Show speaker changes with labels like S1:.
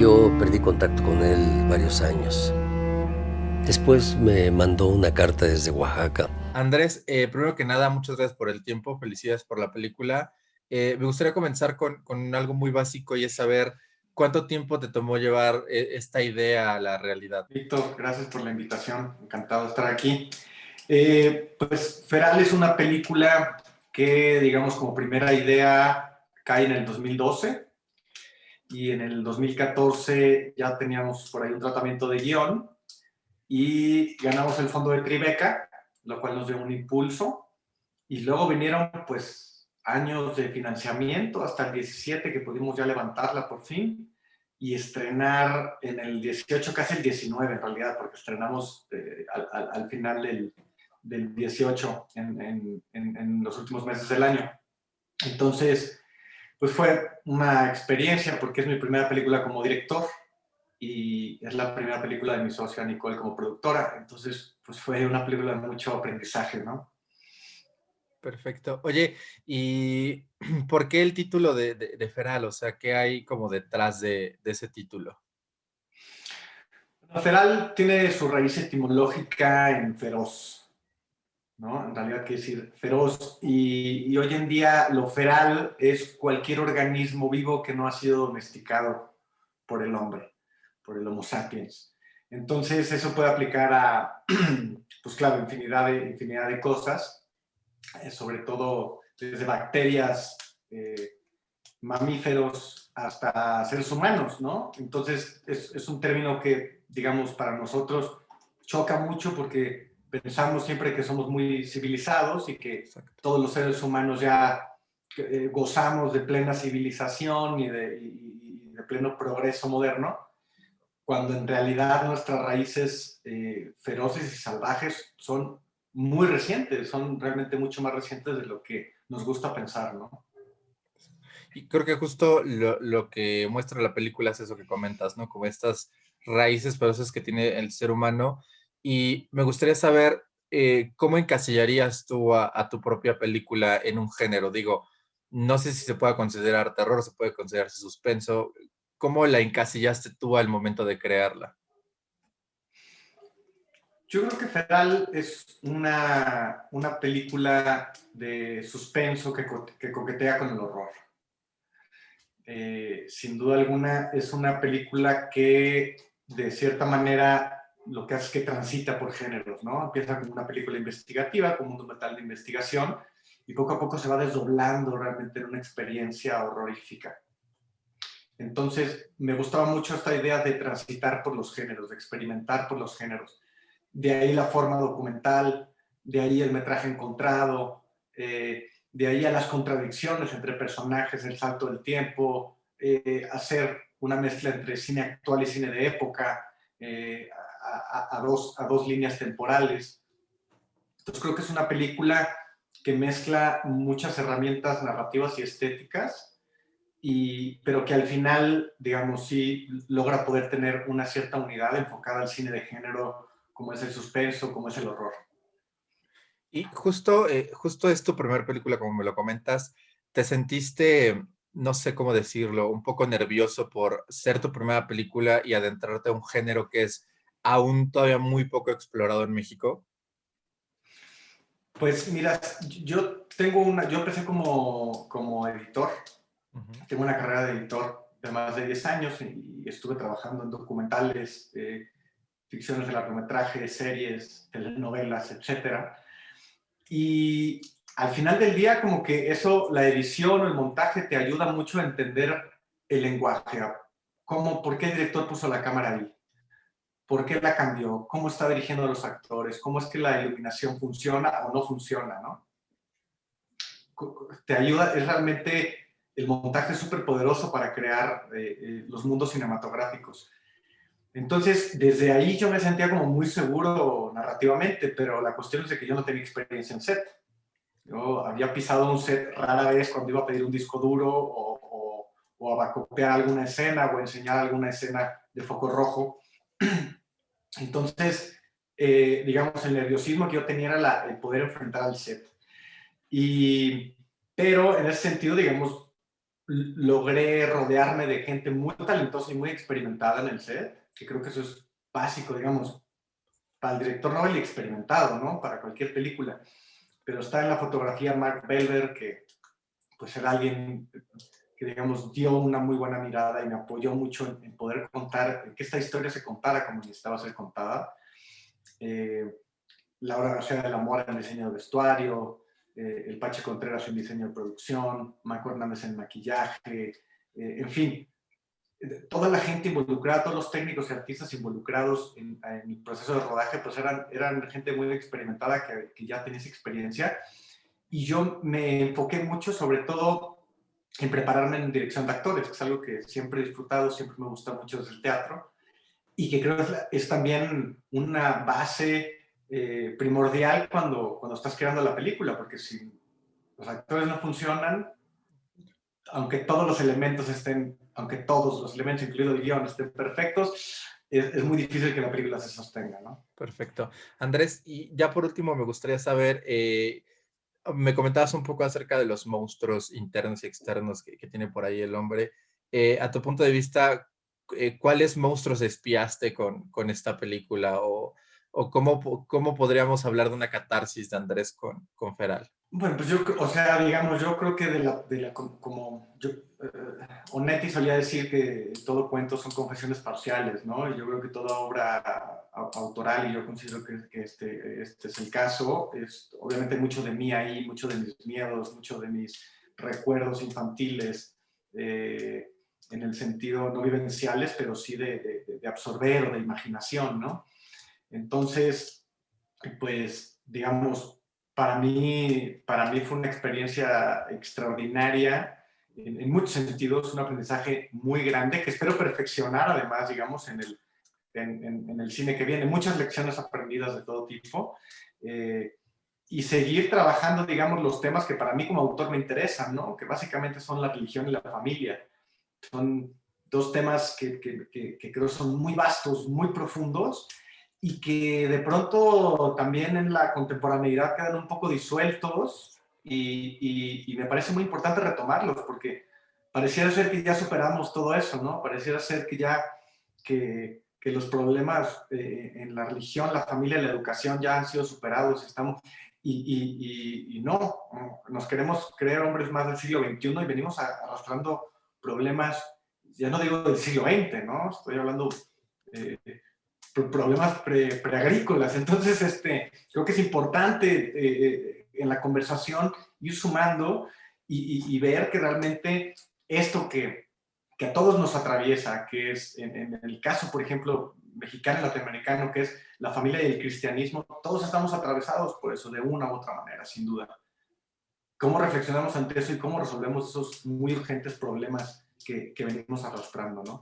S1: yo perdí contacto con él varios años. Después me mandó una carta desde Oaxaca.
S2: Andrés, primero que nada, muchas gracias por el tiempo, felicidades por la película. Me gustaría comenzar con algo muy básico y es saber cuánto tiempo te tomó llevar esta idea a la realidad.
S3: Víctor, gracias por la invitación, encantado de estar aquí. Pues Feral es una película que, digamos, como primera idea cae en el 2012 y en el 2014 ya teníamos por ahí un tratamiento de guión y ganamos el fondo de Tribeca, lo cual nos dio un impulso y luego vinieron pues años de financiamiento hasta el 17 que pudimos ya levantarla por fin y estrenar en el 18, casi el 19 en realidad, porque estrenamos al final del 18 en los últimos meses del año. Entonces, pues fue una experiencia porque es mi primera película como director y es la primera película de mi socia Nicole como productora. Entonces, pues fue una película de mucho aprendizaje, ¿no?
S2: Perfecto. Oye, ¿y por qué el título de Feral? O sea, ¿qué hay como detrás de ese título?
S3: Feral tiene su raíz etimológica en feroz, ¿no? En realidad quiere decir feroz. Y hoy en día lo feral es cualquier organismo vivo que no ha sido domesticado por el hombre, por el Homo sapiens. Entonces eso puede aplicar a, pues claro, infinidad de cosas, sobre todo desde bacterias, mamíferos hasta seres humanos, ¿no? Entonces es un término que, digamos, para nosotros choca mucho porque pensamos siempre que somos muy civilizados y que
S2: Exacto.
S3: todos los seres humanos ya gozamos de plena civilización y de pleno progreso moderno, cuando en realidad nuestras raíces feroces y salvajes son muy recientes, son realmente mucho más recientes de lo que nos gusta pensar, ¿no?
S2: Y creo que justo lo que muestra la película es eso que comentas, ¿no? Como estas raíces ferozes que tiene el ser humano. Y me gustaría saber cómo encasillarías tú a tu propia película en un género. Digo, no sé si se puede considerar terror, se puede considerar suspenso. ¿Cómo la encasillaste tú al momento de crearla?
S3: Yo creo que Feral es una película de suspenso que coquetea con el horror. Sin duda alguna es una película que de cierta manera lo que hace es que transita por géneros, ¿no? Empieza como una película investigativa, como un documental de investigación, y poco a poco se va desdoblando realmente en una experiencia horrorífica. Entonces, me gustaba mucho esta idea de transitar por los géneros, de experimentar por los géneros. De ahí la forma documental, de ahí el metraje encontrado, de ahí a las contradicciones entre personajes, el salto del tiempo, hacer una mezcla entre cine actual y cine de época, a dos líneas temporales. Entonces creo que es una película que mezcla muchas herramientas narrativas y estéticas, pero que al final, digamos, sí logra poder tener una cierta unidad enfocada al cine de género, como es el suspenso, como es el horror.
S2: Y justo es tu primera película, como me lo comentas. ¿Te sentiste, no sé cómo decirlo, un poco nervioso por ser tu primera película y adentrarte a un género que es aún todavía muy poco explorado en México?
S3: Pues mira, yo empecé como editor,
S2: Ujú.
S3: tengo una carrera de editor de más de 10 años y estuve trabajando en documentales, ficciones de largometraje, series, telenovelas, etcétera. Y al final del día, como que eso, la edición o el montaje te ayuda mucho a entender el lenguaje, por qué el director puso la cámara ahí, por qué la cambió, cómo está dirigiendo a los actores, cómo es que la iluminación funciona o no funciona, ¿no? Te ayuda, es realmente, el montaje es súper poderoso para crear los mundos cinematográficos. Entonces, desde ahí yo me sentía como muy seguro narrativamente, pero la cuestión es de que yo no tenía experiencia en set. Yo había pisado un set rara vez cuando iba a pedir un disco duro o a copiar alguna escena o enseñar alguna escena de foco rojo. Entonces, digamos, el nerviosismo que yo tenía era el poder enfrentar al set. Y, pero en ese sentido, digamos, logré rodearme de gente muy talentosa y muy experimentada en el set, que creo que eso es básico, digamos, para el director novel y experimentado, ¿no? Para cualquier película. Pero está en la fotografía Mark Belver, que pues era alguien que, digamos, dio una muy buena mirada y me apoyó mucho en poder contar, que esta historia se contara como necesitaba ser contada. Laura García de la Mora en diseño de vestuario, el Pache Contreras en diseño de producción, Marco Hernández en maquillaje, en fin, toda la gente involucrada, todos los técnicos y artistas involucrados en el proceso de rodaje, pues eran gente muy experimentada que ya tenía esa experiencia. Y yo me enfoqué mucho, sobre todo, en prepararme en dirección de actores, que es algo que siempre he disfrutado, siempre me gusta mucho desde el teatro, y que creo que es también una base primordial cuando estás creando la película, porque si los actores no funcionan, aunque todos los elementos incluido el guión, estén perfectos, es muy difícil que la película se sostenga, ¿no?
S2: Perfecto. Andrés, y ya por último me gustaría saber, me comentabas un poco acerca de los monstruos internos y externos que tiene por ahí el hombre. A tu punto de vista, ¿cuáles monstruos espiaste con esta película? ¿O cómo podríamos hablar de una catarsis de Andrés con Feral?
S3: Bueno, pues o sea, digamos, yo creo que como yo, Onetti solía decir que todo cuento son confesiones parciales, ¿no? Y yo creo que toda obra autoral, y yo considero que este es el caso, es obviamente mucho de mí ahí, mucho de mis miedos, mucho de mis recuerdos infantiles, en el sentido no vivenciales, pero sí de absorber o de imaginación, ¿no? Entonces, pues, digamos, para mí fue una experiencia extraordinaria en muchos sentidos, un aprendizaje muy grande que espero perfeccionar además, digamos, en el cine que viene. Muchas lecciones aprendidas de todo tipo y seguir trabajando, digamos, los temas que para mí como autor me interesan, ¿no? Que básicamente son la religión y la familia. Son dos temas que creo son muy vastos, muy profundos y que de pronto también en la contemporaneidad quedan un poco disueltos y me parece muy importante retomarlos porque pareciera ser que ya superamos todo eso, ¿no? Pareciera ser que ya que los problemas en la religión, la familia y la educación ya han sido superados, y no, nos queremos creer hombres más del siglo XXI y venimos arrastrando problemas, ya no digo del siglo XX, ¿no? Estoy hablando problemas preagrícolas. Entonces, creo que es importante en la conversación ir sumando y ver que realmente esto que a todos nos atraviesa, que es en el caso, por ejemplo, mexicano y latinoamericano, que es la familia y el cristianismo, todos estamos atravesados por eso de una u otra manera, sin duda. ¿Cómo reflexionamos ante eso y cómo resolvemos esos muy urgentes problemas que venimos arrastrando, ¿no?